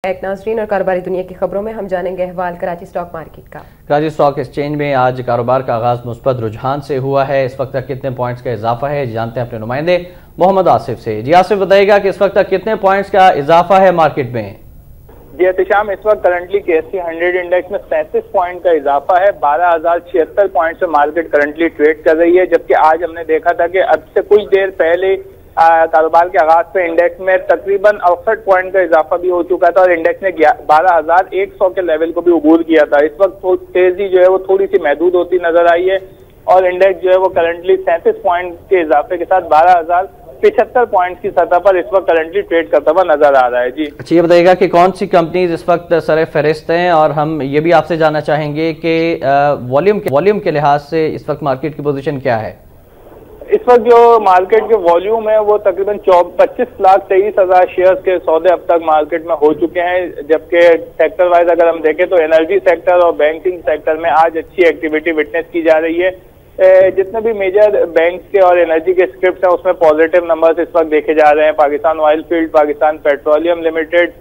एक नाज़रीन और कारोबारी दुनिया की खबरों में हम जानेंगे अहवाल कराची स्टॉक मार्केट का। कराची स्टॉक एक्सचेंज में आज कारोबार का आगाज मुस्बत रुझान से हुआ है। इस वक्त तक कितने पॉइंट्स का इजाफा है जानते हैं अपने नुमाइंदे मोहम्मद आसिफ से। जी आसिफ, बताइएगा कि इस वक्त तक कितने पॉइंट्स का इजाफा है मार्केट में? जी एहतिशाम, इस वक्त करंटली KSE 100 इंडेक्स में 37 पॉइंट का इजाफा है। 12,076 पॉइंट से मार्केट करंटली ट्रेड कर रही है, जबकि आज हमने देखा था कि अब से कुछ देर पहले कारोबार के आगाज पे इंडेक्स में तकरीबन 68 पॉइंट का इजाफा भी हो चुका था और इंडेक्स ने 12,100 के लेवल को भी अबूर किया था। इस वक्त तेजी जो है वो थोड़ी सी महदूद होती नजर आई है और इंडेक्स जो है वो करंटली 37 पॉइंट के इजाफे के साथ 12,075 पॉइंट की सतह पर इस वक्त करंटली ट्रेड करता हुआ नजर आ रहा है। जी अच्छा, ये बताइएगा कि कौन सी कंपनीज इस वक्त सर फहरिस्त हैं, और हम ये भी आपसे जानना चाहेंगे कि वॉल्यूम के लिहाज से इस वक्त मार्केट की पोजीशन क्या है? इस वक्त जो मार्केट के वॉल्यूम है वो तकरीबन 25,23,000 शेयर्स के सौदे अब तक मार्केट में हो चुके हैं, जबकि सेक्टर वाइज अगर हम देखें तो एनर्जी सेक्टर और बैंकिंग सेक्टर में आज अच्छी एक्टिविटी विटनेस की जा रही है। जितने भी मेजर बैंक्स के और एनर्जी के स्क्रिप्ट हैं उसमें पॉजिटिव नंबर्स इस वक्त देखे जा रहे हैं। Pakistan oil field, Pakistan petroleum limited,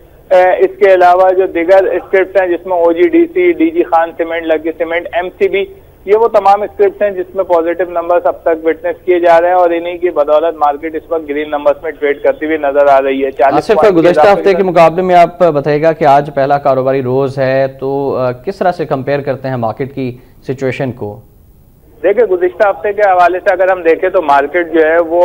इसके अलावा जो दीगर स्क्रिप्ट हैं जिसमें OGDC, DG Khan cement, lucky cement, MCB, ये वो तमाम स्क्रिप्ट हैं जिसमें पॉजिटिव नंबर्स अब तक विटनेस किए जा रहे हैं और इन्हीं की बदौलत मार्केट इस वक्त ग्रीन नंबर्स में ट्रेड करती हुई नजर आ रही है। 40 गुज़श्ता हफ्ते के मुकाबले में आप बताइएगा कि आज पहला कारोबारी रोज है, तो किस तरह से कंपेयर करते हैं मार्केट की सिचुएशन को? देखिए, गुज़िश्ता हफ्ते के हवाले से अगर हम देखें तो मार्केट जो है वो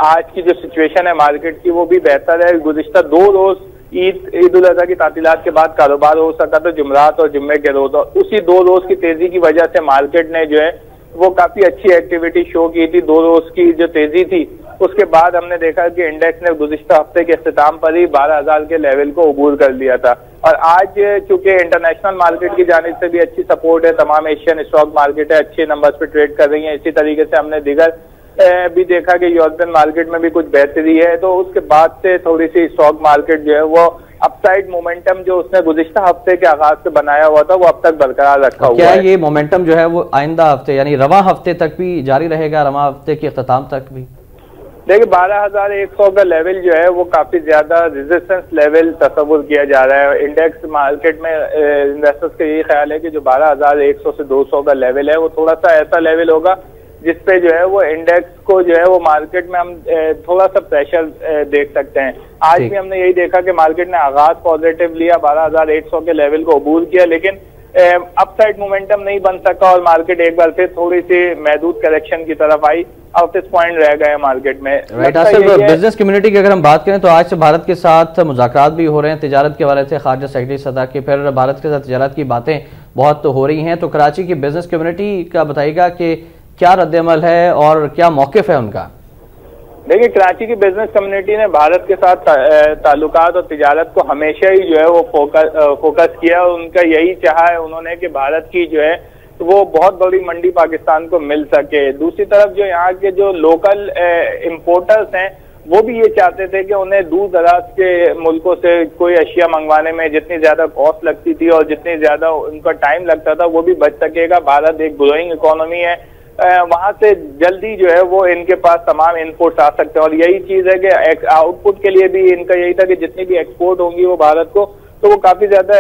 आज की जो सिचुएशन है मार्केट की वो भी बेहतर है। गुज़िश्ता 2 रोज ईद उल अज़हा की तातीलात के बाद कारोबार हो सका तो जुमरात और जुम्मे के रोज, और उसी 2 रोज की तेजी की वजह से मार्केट ने जो है वो काफी अच्छी एक्टिविटी शो की थी। 2 रोज की जो तेजी थी उसके बाद हमने देखा कि इंडेक्स ने गुज़िश्ता हफ्ते के इख्तिताम पर ही 12,000 के लेवल को अबूर कर लिया था और आज चूंकि इंटरनेशनल मार्केट की जानिब से भी अच्छी सपोर्ट है, तमाम एशियन स्टॉक मार्केट है अच्छे नंबर्स पे ट्रेड कर रही है। इसी तरीके से हमने दीगर भी देखा कि यूरोपियन मार्केट में भी कुछ बेहतरी है, तो उसके बाद से थोड़ी सी स्टॉक मार्केट जो है वो अपसाइड मोमेंटम जो उसने गुज़िश्ता हफ्ते के आगाज से बनाया हुआ था वो अब तक बरकरार रखा हुआ है। क्या ये मोमेंटम जो है वो आइंदा हफ्ते यानी रवां हफ्ते तक भी जारी रहेगा, रवां हफ्ते के इख्तिताम तक भी? देखिए, 12,100 का लेवल जो है वो काफी ज्यादा रेजिस्टेंस लेवल तस्वुर किया जा रहा है। इंडेक्स मार्केट में इन्वेस्टर्स का यही ख्याल है कि जो 12,100 से 200 का लेवल है वो थोड़ा सा ऐसा लेवल होगा जिसपे जो है वो इंडेक्स को जो है वो मार्केट में हम थोड़ा सा प्रेशर देख सकते हैं। आज भी हमने यही देखा कि मार्केट ने आगाज पॉजिटिव लिया, 12,100 के लेवल को अबूर किया, लेकिन अपसाइड मोमेंटम नहीं बन सका और मार्केट एक बार फिर थोड़ी सी महदूद करेक्शन की तरफ आई। 38 पॉइंट रह गए मार्केट में। बिजनेस कम्युनिटी की अगर हम बात करें तो आज से भारत के साथ मुज़ाकरात भी हो रहे हैं तिजारत के हवाले से, खारजा सेक्रेटरी सतह के, फिर भारत के साथ तिजारत की बातें बहुत हो रही हैं। तो कराची की बिजनेस कम्युनिटी का बताइएगा कि क्या रद्द-ए-अमल है और क्या मौक़िफ़ है उनका? देखिए, कराची की बिजनेस कम्युनिटी ने भारत के साथ ताल्लुकात और तिजारत को हमेशा ही जो है वो फोकस किया और उनका यही चाहा है उन्होंने कि भारत की जो है वो बहुत बड़ी मंडी पाकिस्तान को मिल सके। दूसरी तरफ जो यहाँ के जो लोकल इम्पोर्टर्स हैं वो भी ये चाहते थे कि उन्हें दूर दराज के मुल्कों से कोई अशिया मंगवाने में जितनी ज्यादा कॉस्ट लगती थी और जितनी ज्यादा उनका टाइम लगता था वो भी बच सकेगा। भारत एक ग्रोइंग इकोनॉमी है, वहां से जल्दी जो है वो इनके पास तमाम इनपुट्स आ सकते हैं और यही चीज है कि आउटपुट के लिए भी इनका यही था कि जितनी भी एक्सपोर्ट होंगी वो भारत को, तो वो काफी ज्यादा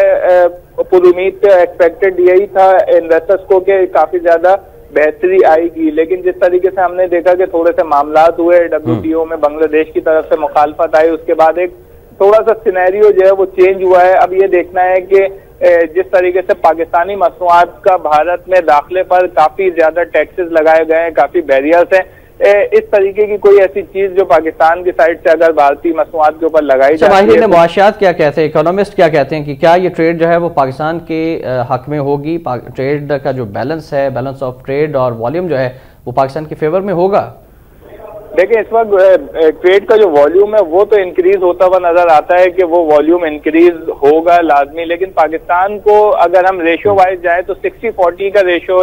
पुरुमीद एक्सपेक्टेड यही था इन्वेस्टर्स को कि काफी ज्यादा बेहतरी आएगी। लेकिन जिस तरीके से हमने देखा कि थोड़े से मामलात हुए, WTO में बांग्लादेश की तरफ से मुखालफत आई, उसके बाद एक थोड़ा सा सिनेरियो जो है वो चेंज हुआ है। अब ये देखना है कि जिस तरीके से पाकिस्तानी मसनूआत का भारत में दाखिले पर काफी ज्यादा टैक्सेस लगाए गए हैं, काफी बैरियर्स हैं, इस तरीके की कोई ऐसी चीज जो पाकिस्तान की साइड से अगर भारतीय मसनूआत के ऊपर लगाई जाती है। मुआशियात क्या कहते हैं, इकोनॉमिस्ट क्या कहते हैं कि क्या ये ट्रेड जो है वो पाकिस्तान के हक में होगी? ट्रेड का जो बैलेंस है, बैलेंस ऑफ ट्रेड और वॉल्यूम जो है वो पाकिस्तान के फेवर में होगा? देखिए, इस वक्त ट्रेड का जो वॉल्यूम है वो तो इंक्रीज होता हुआ नजर आता है कि वो वॉल्यूम इंक्रीज होगा लाजमी, लेकिन पाकिस्तान को अगर हम रेशो वाइज जाए तो 60-40 का रेशो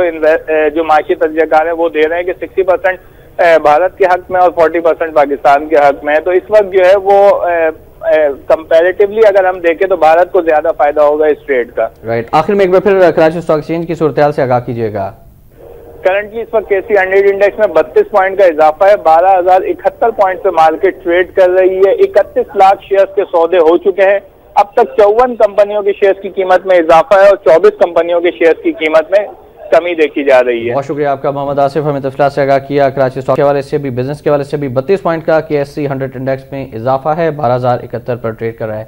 जो माशी तजज़ियाकार है वो दे रहे हैं कि 60% भारत के हक में और 40% पाकिस्तान के हक में है। तो इस वक्त जो है वो कंपैरेटिवली अगर हम देखें तो भारत को ज्यादा फायदा होगा इस ट्रेड का। राइट, आखिर में एक बार फिर कराची स्टॉक एक्सचेंज की सूरत-ए-हाल से आगाह कीजिएगा। करंटली इस वक्त KSE 100 इंडेक्स में 32 पॉइंट का इजाफा है, 12,071 पॉइंट पे मार्केट ट्रेड कर रही है, 31 लाख शेयर्स के सौदे हो चुके हैं। اب تک 54 کمپنیوں کے شیئرز کی قیمت میں اضافہ ہے اور 24 کمپنیوں کے شیئرز کی قیمت میں کمی دیکھی جا رہی ہے۔ بہت شکریہ آپ کا محمد آصف، ہمیں تفصیلات سے آگاہ کیا۔ کراچی اسٹاک کے حوالے سے بھی، بزنس کے حوالے سے بھی 32 پوائنٹ کا KSE 100 انڈیکس میں اضافہ ہے، 12,071 پر ٹریڈ کر رہا ہے۔